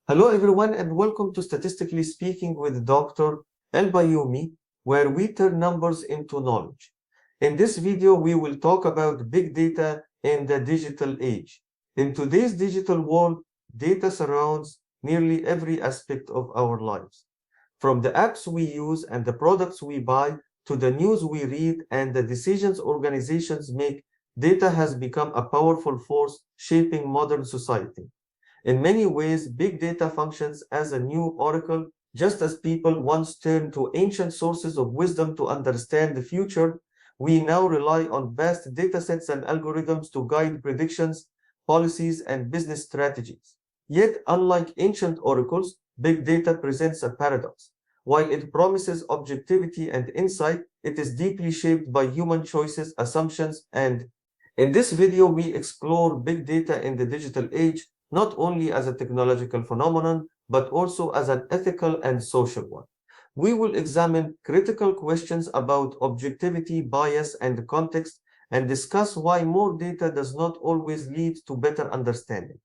Hello, everyone, and welcome to Statistically Speaking with Dr. El Bayoumi, where we turn numbers into knowledge. In this video, we will talk about big data in the digital age. In today's digital world, data surrounds nearly every aspect of our lives. From the apps we use and the products we buy to the news we read and the decisions organizations make, data has become a powerful force shaping modern society. In many ways, big data functions as a new oracle, just as people once turned to ancient sources of wisdom to understand the future. We now rely on vast datasets and algorithms to guide predictions, policies, and business strategies. Yet, unlike ancient oracles, big data presents a paradox. While it promises objectivity and insight, it is deeply shaped by human choices, assumptions, and in this video, we explore big data in the digital age, not only as a technological phenomenon, but also as an ethical and social one. We will examine critical questions about objectivity, bias, and context, and discuss why more data does not always lead to better understanding.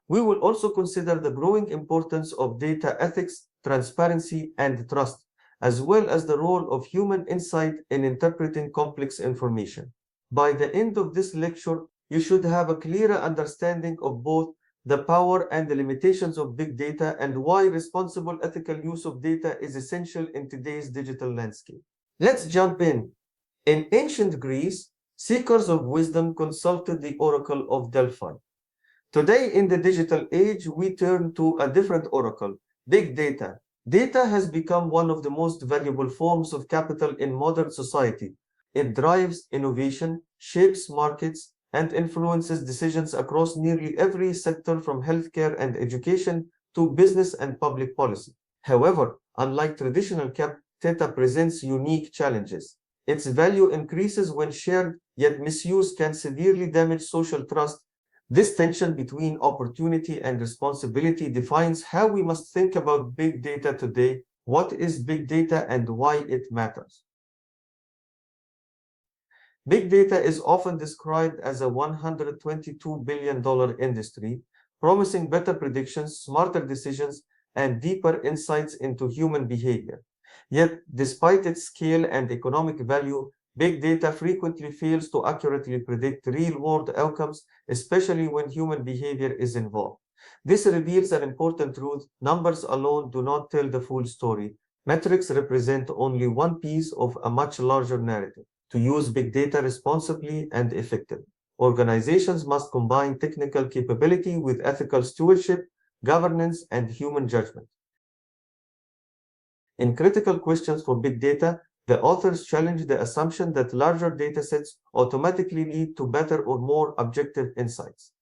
We will also consider the growing importance of data ethics, transparency, and trust, as well as the role of human insight in interpreting complex information. By the end of this lecture, you should have a clearer understanding of both the power and the limitations of big data and why responsible ethical use of data is essential in today's digital landscape. Let's jump in. In ancient Greece, seekers of wisdom consulted the oracle of Delphi. Today, in the digital age, we turn to a different oracle, big data. Data has become one of the most valuable forms of capital in modern society. It drives innovation, shapes markets, and influences decisions across nearly every sector from healthcare and education to business and public policy. However, unlike traditional data presents unique challenges. Its value increases when shared, yet misuse can severely damage social trust. This tension between opportunity and responsibility defines how we must think about big data today. What is big data and why it matters? Big data is often described as a $122 billion industry, promising better predictions, smarter decisions, and deeper insights into human behavior. Yet, despite its scale and economic value, big data frequently fails to accurately predict real-world outcomes, especially when human behavior is involved. This reveals an important truth: numbers alone do not tell the full story. Metrics represent only one piece of a much larger narrative. To use big data responsibly and effectively, organizations must combine technical capability with ethical stewardship, governance, and human judgment. In critical questions for big data, the authors challenge the assumption that larger datasets automatically lead to better or more objective insights.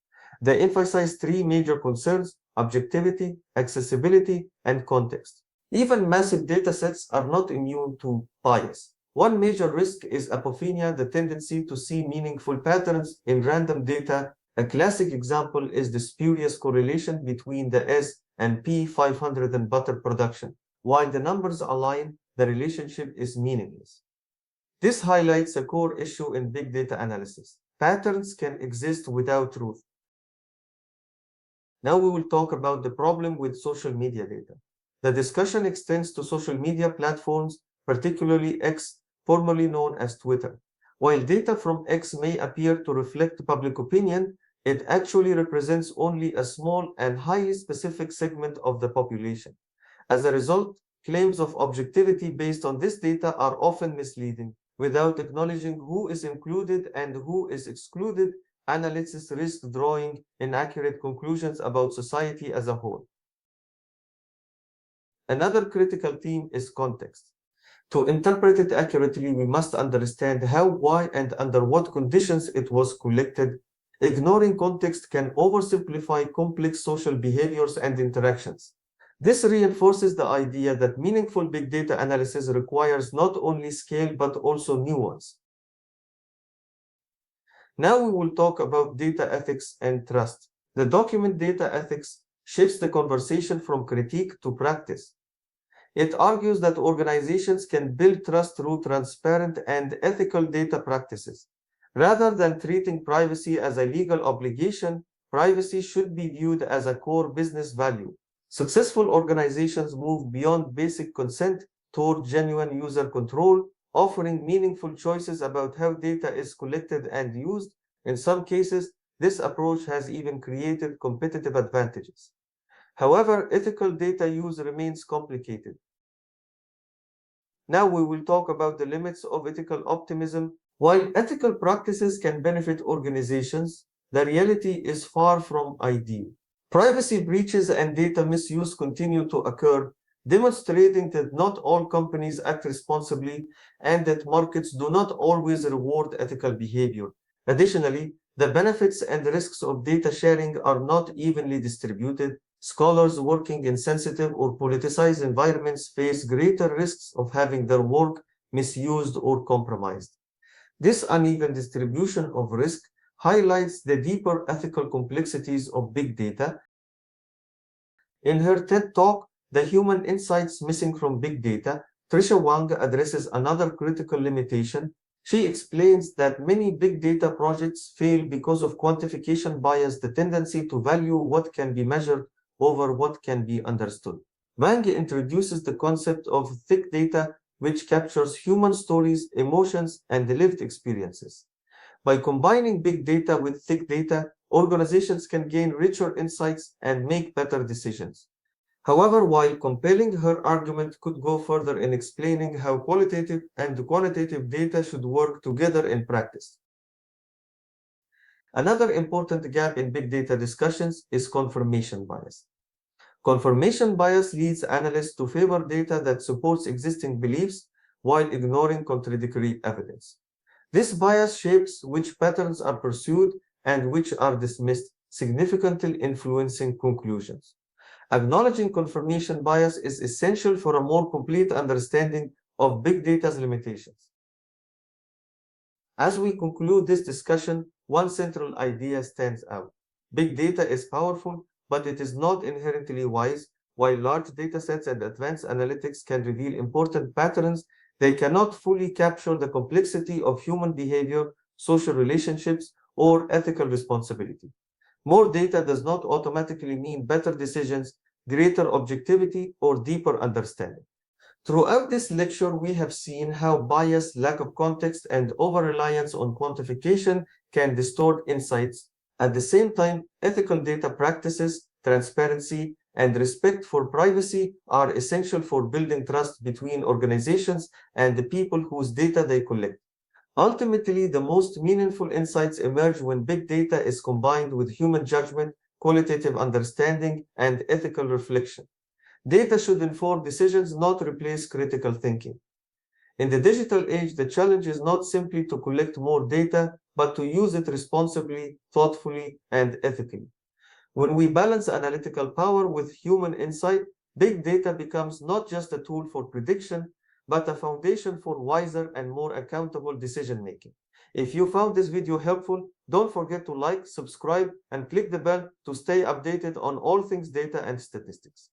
They emphasize three major concerns: objectivity, accessibility, and context. Even massive datasets are not immune to bias. One major risk is apophenia, the tendency to see meaningful patterns in random data. A classic example is the spurious correlation between the S&P 500 and butter production. While the numbers align, the relationship is meaningless. This highlights a core issue in big data analysis. Patterns can exist without truth. Now we will talk about the problem with social media data. The discussion extends to social media platforms, particularly X, formerly known as Twitter. While data from X may appear to reflect public opinion, it actually represents only a small and highly specific segment of the population. As a result, claims of objectivity based on this data are often misleading. Without acknowledging who is included and who is excluded, analysts risk drawing inaccurate conclusions about society as a whole. Another critical theme is context. To interpret it accurately, we must understand how, why, and under what conditions it was collected. Ignoring context can oversimplify complex social behaviors and interactions. This reinforces the idea that meaningful big data analysis requires not only scale but also nuance. Now we will talk about data ethics and trust. The document Data Ethics shifts the conversation from critique to practice. It argues that organizations can build trust through transparent and ethical data practices. Rather than treating privacy as a legal obligation, privacy should be viewed as a core business value. Successful organizations move beyond basic consent toward genuine user control, offering meaningful choices about how data is collected and used. In some cases, this approach has even created competitive advantages. However, ethical data use remains complicated. Now we will talk about the limits of ethical optimism. While ethical practices can benefit organizations, the reality is far from ideal. Privacy breaches and data misuse continue to occur, demonstrating that not all companies act responsibly and that markets do not always reward ethical behavior. Additionally, the benefits and risks of data sharing are not evenly distributed. Scholars working in sensitive or politicized environments face greater risks of having their work misused or compromised. This uneven distribution of risk highlights the deeper ethical complexities of big data. In her TED Talk, The Human Insights Missing from Big Data, Trisha Wang addresses another critical limitation. She explains that many big data projects fail because of quantification bias, the tendency to value what can be measured over what can be understood. Wang introduces the concept of thick data, which captures human stories, emotions, and lived experiences. By combining big data with thick data, organizations can gain richer insights and make better decisions. However, while compelling, her argument could go further in explaining how qualitative and quantitative data should work together in practice. Another important gap in big data discussions is confirmation bias. Confirmation bias leads analysts to favor data that supports existing beliefs while ignoring contradictory evidence. This bias shapes which patterns are pursued and which are dismissed, significantly influencing conclusions. Acknowledging confirmation bias is essential for a more complete understanding of big data's limitations. As we conclude this discussion, one central idea stands out. Big data is powerful, but it is not inherently wise. While large datasets and advanced analytics can reveal important patterns, they cannot fully capture the complexity of human behavior, social relationships, or ethical responsibility. More data does not automatically mean better decisions, greater objectivity, or deeper understanding. Throughout this lecture, we have seen how bias, lack of context, and over-reliance on quantification can distort insights. At the same time, ethical data practices, transparency, and respect for privacy are essential for building trust between organizations and the people whose data they collect. Ultimately, the most meaningful insights emerge when big data is combined with human judgment, qualitative understanding, and ethical reflection. Data should inform decisions, not replace critical thinking. In the digital age, the challenge is not simply to collect more data, but to use it responsibly, thoughtfully, and ethically. When we balance analytical power with human insight, big data becomes not just a tool for prediction, but a foundation for wiser and more accountable decision making. If you found this video helpful, don't forget to like, subscribe, and click the bell to stay updated on all things data and statistics.